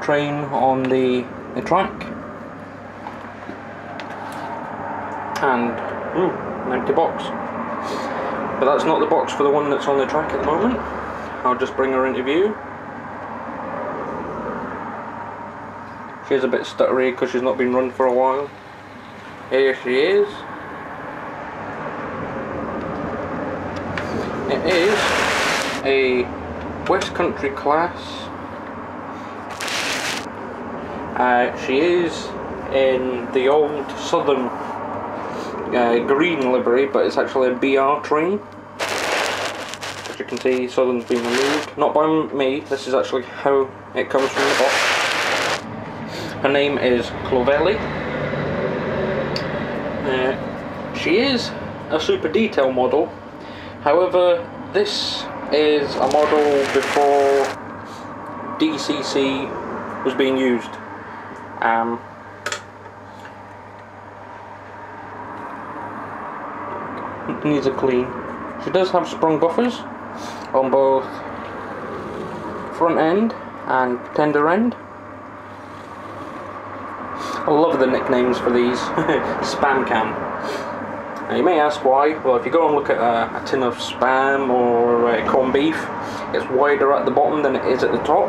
train on the track. And an empty box. But that's not the box for the one that's on the track at the moment. I'll just bring her into view. She's a bit stuttery because she's not been run for a while. Here she is. It is a West Country class. She is in the old Southern green livery, but it's actually a BR train. As you can see, Southern's been removed. Not by me, this is actually how it comes from the box. Her name is Clovelly. She is a super detail model. However, this is a model before DCC was being used. Needs a clean. She does have sprung buffers on both front end and tender end. I love the nicknames for these. Spam can. Now you may ask why. Well, if you go and look at a tin of Spam or corned beef, it's wider at the bottom than it is at the top.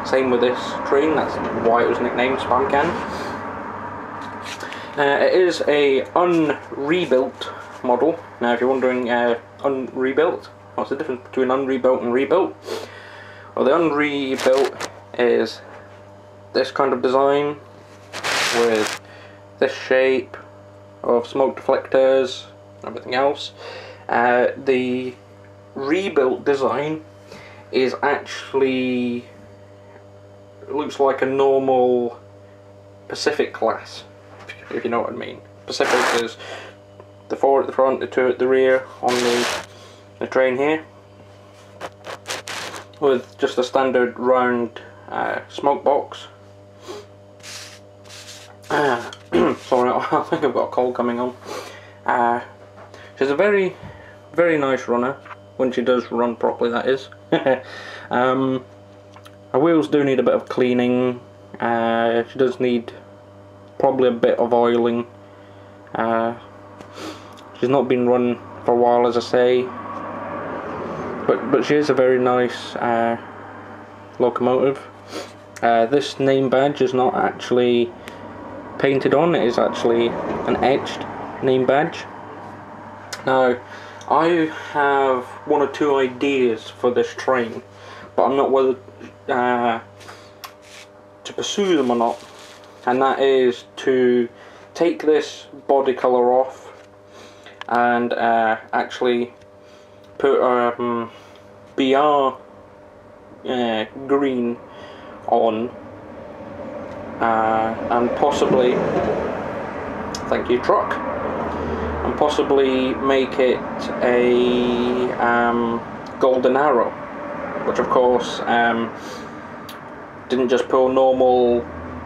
Same with this train, that's why it was nicknamed Spam can. It is a unrebuilt model. Now if you're wondering, unrebuilt, what's the difference between unrebuilt and rebuilt? Well, the unrebuilt is this kind of design with this shape of smoke deflectors and everything else. The rebuilt design is actually, it looks like a normal Pacific class, if you know what I mean. Pacific is the 4 at the front, the 2 at the rear on the train here, with just a standard round smoke box. Sorry, I think I've got a cold coming on. She's a very, very nice runner, when she does run properly, that is. Her wheels do need a bit of cleaning. She does need probably a bit of oiling. She's not been run for a while, as I say, but she is a very nice locomotive. This name badge is not actually painted on, it is actually an etched name badge. Now, I have 1 or 2 ideas for this train, but I'm not whether to pursue them or not, and that is to take this body colour off and actually put BR green on, and possibly, thank you truck, and possibly make it a golden arrow, which of course didn't just pull normal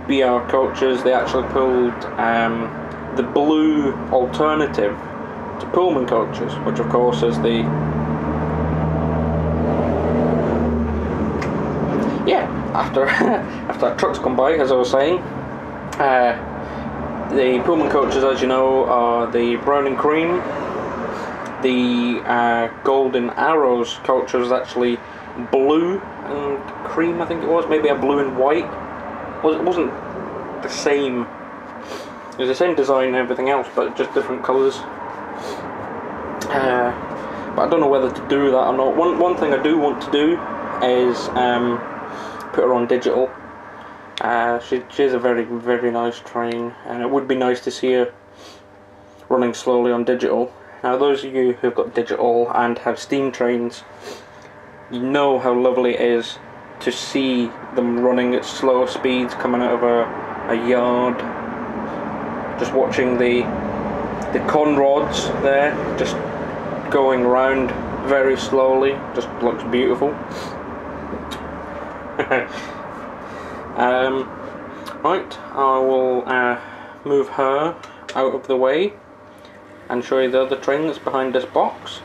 BR coaches, they actually pulled the blue alternative to Pullman coaches, which of course is the after that truck's come by, as I was saying. The Pullman coaches, as you know, are the brown and cream. The Golden Arrows coach was actually blue and cream, I think it was, maybe a blue and white. It wasn't the same. It was the same design and everything else, but just different colours. But I don't know whether to do that or not. One thing I do want to do is put her on digital. She's a very, very nice train, and it would be nice to see her running slowly on digital. Now, those of you who've got digital and have steam trains, you know how lovely it is to see them running at slower speeds coming out of a yard. Just watching the con rods there, just going around very slowly, just looks beautiful. Right, I will move her out of the way and show you the other train that's behind this box.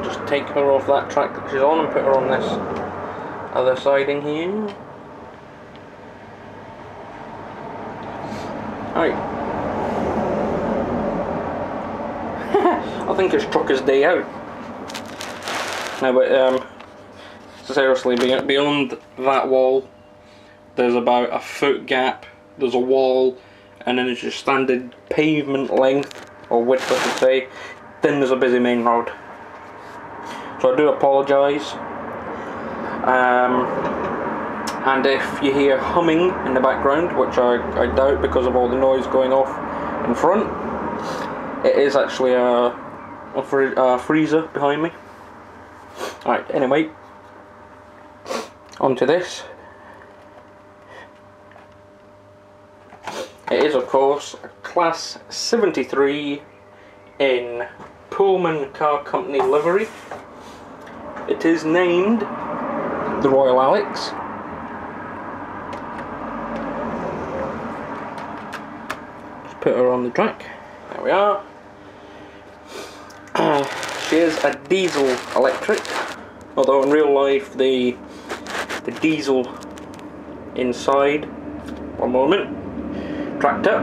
Just take her off that track that she's on and put her on this other siding here. Right. I think it's trucker's day out. No, but seriously, beyond that wall, there's about a foot gap. There's a wall, and then it's just standard pavement length, or width I should say. Then there's a busy main road. So I do apologise. And if you hear humming in the background, which I doubt because of all the noise going off in front, it is actually a freezer behind me. Alright, anyway, onto this. It is, of course, a Class 73 in Pullman Car Company livery. It is named the Royal Alex. Just put her on the track. There we are. She is a diesel electric, although in real life the diesel inside, one moment, tractor,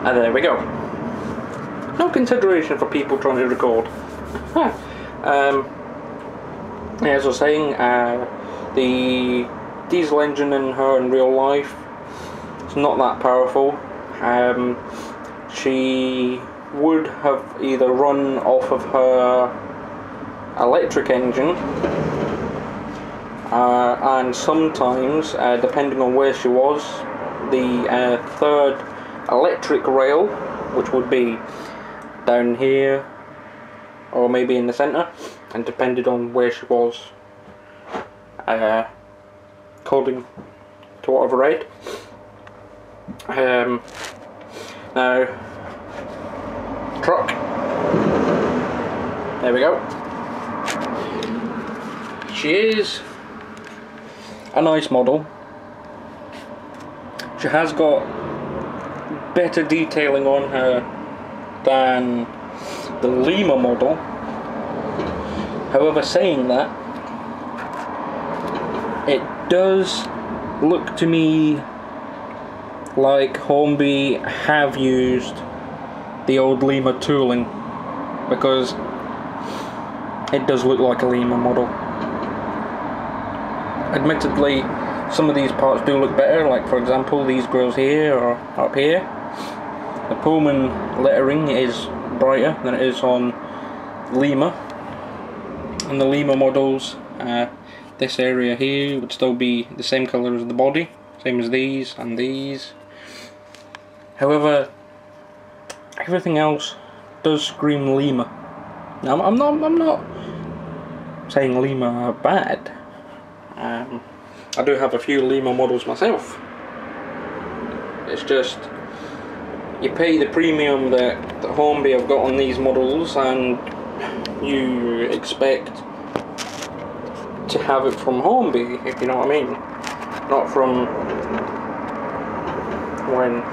and there we go. No consideration for people trying to record. As I was saying, the diesel engine in her in real life is not that powerful. She would have either run off of her electric engine, and sometimes, depending on where she was, the third electric rail, which would be down here or maybe in the centre, and depended on where she was, according to what I've read. Now, truck, there we go. She is a nice model. She has got better detailing on her than the Lima model. However, saying that, it does look to me like Hornby have used the old Lima tooling, because it does look like a Lima model. Admittedly, some of these parts do look better, like for example these grills here or up here. The Pullman lettering is brighter than it is on Lima, and the Lima models, this area here would still be the same colour as the body, same as these and these. However, everything else does scream Lima. Now, I'm not saying Lima are bad. I do have a few Lima models myself. It's just, you pay the premium that Hornby have got on these models, and you expect to have it from Hornby, if you know what I mean. Not from when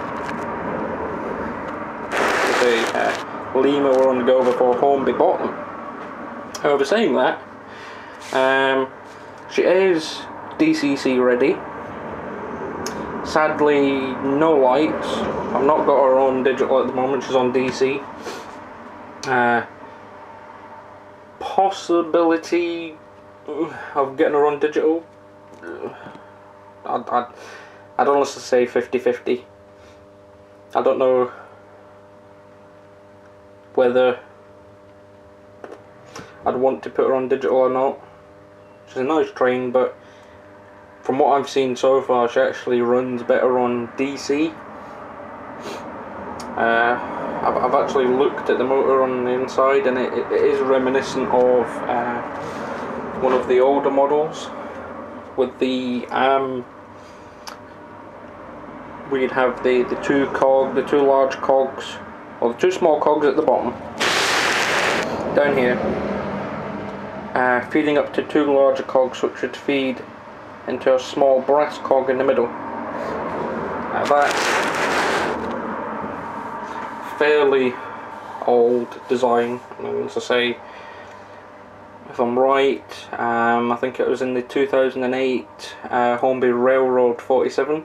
Lima were on the go before Hornby bought them. However, saying that, she is DCC ready. Sadly, no lights. I've not got her on digital at the moment, she's on DC. Possibility of getting her on digital, I'd honestly say 50-50. I don't know whether I'd want to put her on digital or not. She's a nice train, but from what I've seen so far, she actually runs better on DC. I've actually looked at the motor on the inside, and it is reminiscent of one of the older models, with the we'd have the two large cogs, or the two small cogs at the bottom down here, feeding up to two larger cogs which should feed into a small brass cog in the middle. That's fairly old design, and as I say, if I'm right. I think it was in the 2008 Hornby Railroad 47.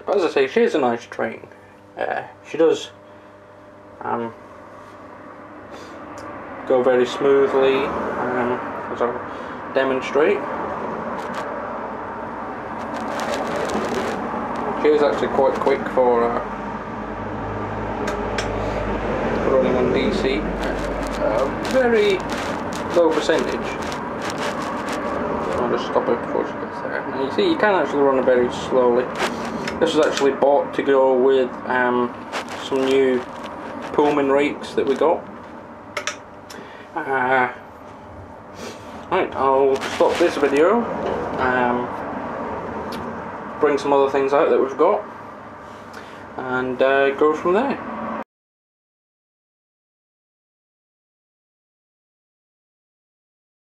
But as I say, she is a nice train. She does go very smoothly, as I'll demonstrate. She is actually quite quick for running on DC. Very low percentage. I'll just stop her before she gets there. Now you see, you can actually run it very slowly. This was actually bought to go with some new Pullman rakes that we got. Right, I'll stop this video, bring some other things out that we've got, and go from there.